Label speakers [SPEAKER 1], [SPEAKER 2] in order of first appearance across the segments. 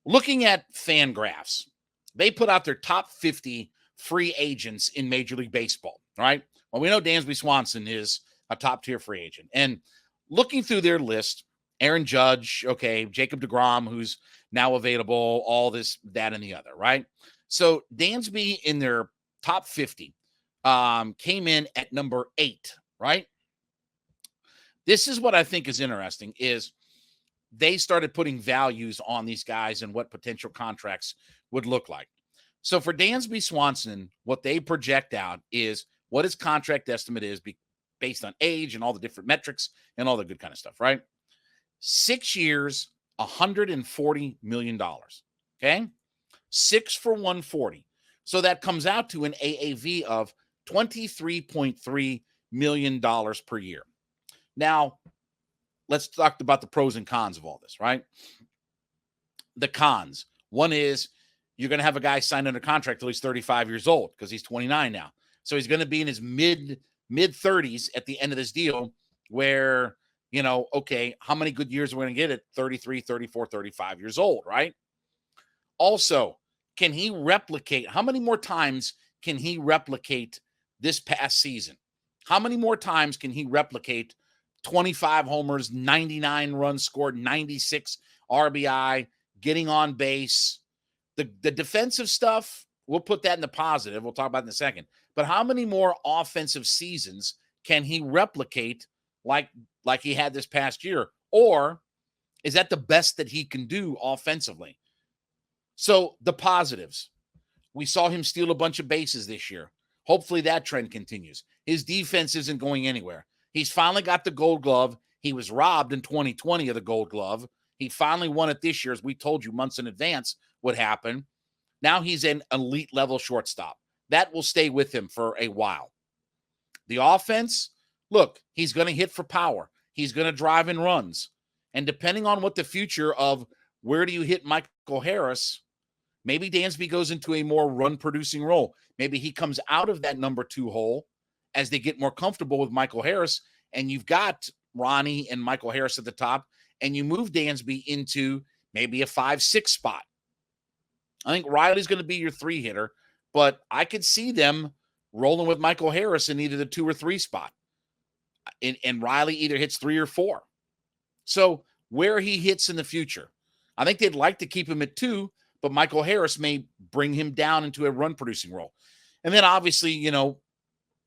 [SPEAKER 1] looking at Fangraphs, they put out their top 50 free agents in Major League Baseball, right? Well, we know Dansby Swanson is a top-tier free agent. And looking through their list, Aaron Judge, okay, Jacob deGrom, who's now available, all this, that, and the other, right? So Dansby in their top 50 came in at number 8, right? This is what I think is interesting is they started putting values on these guys and what potential contracts would look like. So for Dansby Swanson, what they project out is what his contract estimate is based on age and all the different metrics and all the good kind of stuff, right? 6 years, $140 million. Okay. 6 for 140. So that comes out to an AAV of $23.3 million per year. Now, let's talk about the pros and cons of all this, right? The cons. One is you're going to have a guy sign under contract till he's 35 years old because he's 29 now. So he's going to be in his mid 30s at the end of this deal where, okay, how many good years are we going to get at 33, 34, 35 years old, right? Also, can he replicate? How many more times can he replicate this past season? How many more times can he replicate 25 homers, 99 runs scored, 96 RBI, getting on base? The defensive stuff, we'll put that in the positive. We'll talk about it in a second. But how many more offensive seasons can he replicate like he had this past year? Or is that the best that he can do offensively? So the positives. We saw him steal a bunch of bases this year. Hopefully that trend continues. His defense isn't going anywhere. He's finally got the Gold Glove. He was robbed in 2020 of the Gold Glove. He finally won it this year, as we told you months in advance would happen. Now he's an elite level shortstop. That will stay with him for a while. The offense, look, he's going to hit for power. He's going to drive in runs. And depending on what the future of where do you hit Michael Harris, maybe Dansby goes into a more run-producing role. Maybe he comes out of that number 2 hole as they get more comfortable with Michael Harris, and you've got Ronnie and Michael Harris at the top, and you move Dansby into maybe a 5-6 spot. I think Riley's going to be your 3 hitter, but I could see them rolling with Michael Harris in either the 2 or 3 spot. And Riley either hits 3 or 4. So where he hits in the future, I think they'd like to keep him at 2, but Michael Harris may bring him down into a run-producing role. And then obviously,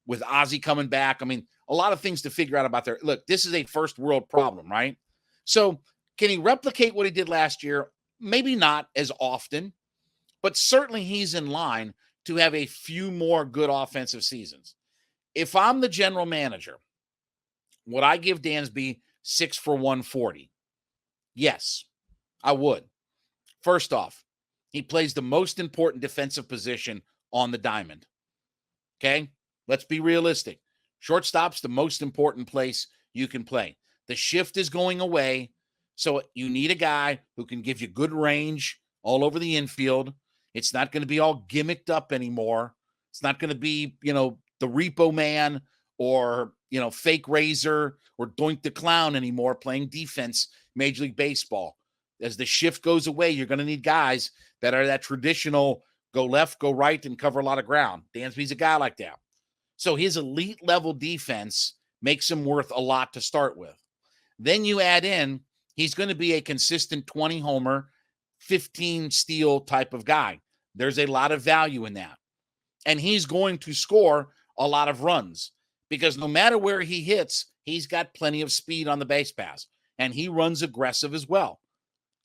[SPEAKER 1] with Ozzie coming back, a lot of things to figure out about there. Look, this is a first world problem, right? So can he replicate what he did last year? Maybe not as often, but certainly he's in line to have a few more good offensive seasons. If I'm the general manager, would I give Dansby 6 for 140? Yes, I would. First off, he plays the most important defensive position on the diamond. Okay? Let's be realistic. Shortstop's the most important place you can play. The shift is going away, so you need a guy who can give you good range all over the infield. It's not going to be all gimmicked up anymore. It's not going to be, the repo man or, fake razor or Doink the Clown anymore playing defense, Major League Baseball. As the shift goes away, you're going to need guys that are that traditional go left, go right, and cover a lot of ground. Dansby's a guy like that. So his elite level defense makes him worth a lot to start with. Then you add in, he's going to be a consistent 20 homer, 15 steal type of guy. There's a lot of value in that. And he's going to score a lot of runs because no matter where he hits, he's got plenty of speed on the base pass and he runs aggressive as well.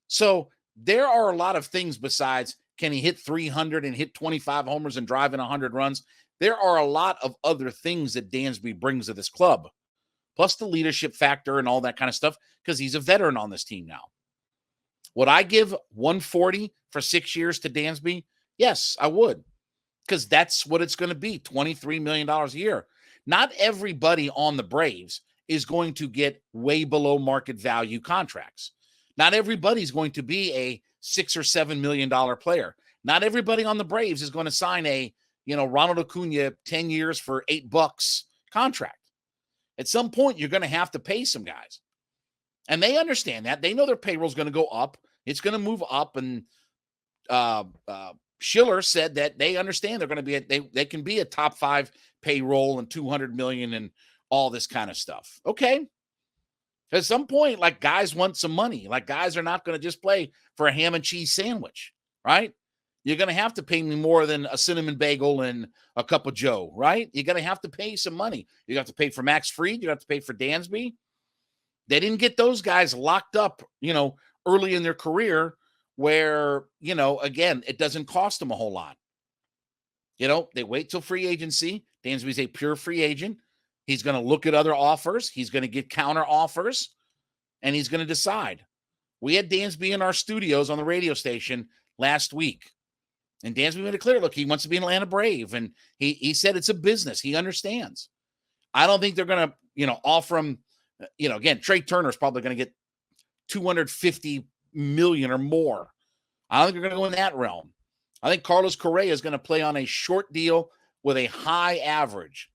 [SPEAKER 1] So there are a lot of things besides can he hit 300 and hit 25 homers and drive in 100 runs? There are a lot of other things that Dansby brings to this club, plus the leadership factor and all that kind of stuff because he's a veteran on this team now. Would I give 140 for 6 years to Dansby? Yes, I would, because that's what it's going to be, $23 million a year. Not everybody on the Braves is going to get way below market value contracts. Not everybody's going to be a $6 or $7 million player. Not everybody on the Braves is going to sign a, Ronald Acuna 10 years for $8 contract. At some point, you're going to have to pay some guys. And they understand that. They know their payroll is going to go up It's going to move up. And Schiller said that they understand they're going to be they can be a top 5 payroll and 200 million and all this kind of stuff. Okay. At some point, like, guys want some money. Like, guys are not going to just play for a ham and cheese sandwich, right? You're going to have to pay me more than a cinnamon bagel and a cup of Joe, right? You're going to have to pay some money. You have to pay for Max Fried. You have to pay for Dansby. They didn't get those guys locked up, early in their career where, again, it doesn't cost them a whole lot. They wait till free agency. Dansby's a pure free agent. He's going to look at other offers. He's going to get counter offers, and he's going to decide. We had Dansby in our studios on the radio station last week, and Dansby made it clear, look, he wants to be an Atlanta Brave, and he said it's a business. He understands. I don't think they're going to, offer him, again, Trey Turner's probably going to get $250 million or more. I don't think they're going to go in that realm. I think Carlos Correa is going to play on a short deal with a high average.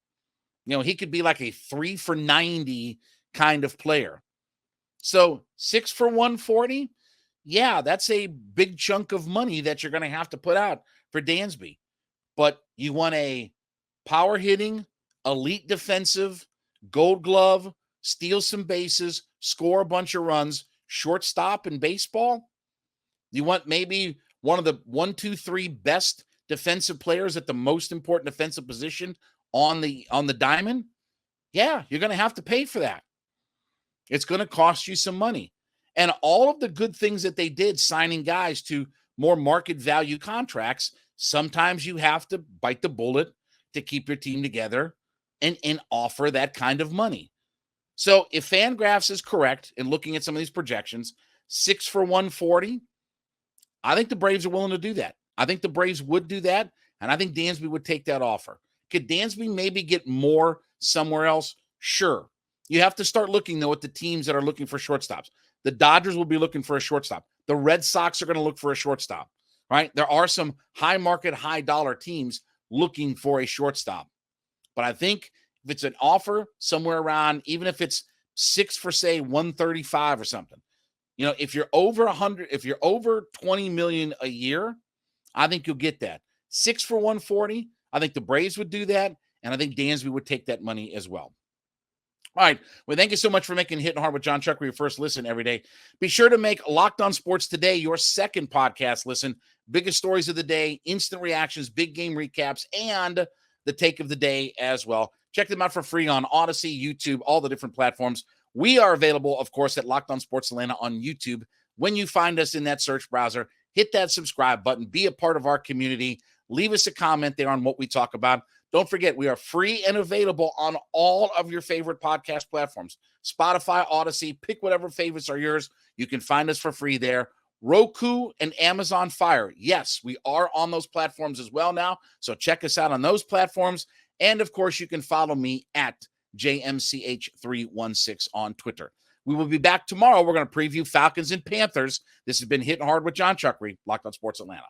[SPEAKER 1] He could be like a 3 for $90 kind of player. So 6 for $140, yeah, that's a big chunk of money that you're going to have to put out for Dansby. But you want a power hitting, elite defensive, gold glove, steal some bases, score a bunch of runs, shortstop in baseball. You want maybe one of the 1, 2, 3 best defensive players at the most important defensive position on the diamond. Yeah, you're going to have to pay for that. It's going to cost you some money. And all of the good things that they did, signing guys to more market value contracts, sometimes you have to bite the bullet to keep your team together and offer that kind of money. So if Fangraphs is correct in looking at some of these projections, 6 for $140, I think the Braves are willing to do that. I think the Braves would do that, and I think Dansby would take that offer. Could Dansby maybe get more somewhere else? Sure. You have to start looking, though, at the teams that are looking for shortstops. The Dodgers will be looking for a shortstop. The Red Sox are going to look for a shortstop, right? There are some high market, high dollar teams looking for a shortstop. But I think if it's an offer somewhere around, even if it's 6 for, say, 135 or something, if you're over 100, if you're over 20 million a year, I think you'll get that. 6 for 140, I think the Braves would do that, and I think Dansby would take that money as well. All right. Well, thank you so much for making Hittin' Hard with Jon Chuckery your first listen every day. Be sure to make Locked On Sports Today your second podcast listen. Biggest stories of the day, instant reactions, big game recaps, and the take of the day as well. Check them out for free on Odyssey, YouTube, all the different platforms. We are available, of course, at Locked On Sports Atlanta on YouTube. When you find us in that search browser, hit that subscribe button. Be a part of our community. Leave us a comment there on what we talk about. Don't forget, we are free and available on all of your favorite podcast platforms. Spotify, Odyssey, pick whatever favorites are yours. You can find us for free there. Roku and Amazon Fire. Yes, we are on those platforms as well now. So check us out on those platforms. And, of course, you can follow me at JMCH316 on Twitter. We will be back tomorrow. We're going to preview Falcons and Panthers. This has been Hittin' Hard with Jon Chuckery, Locked On Sports Atlanta.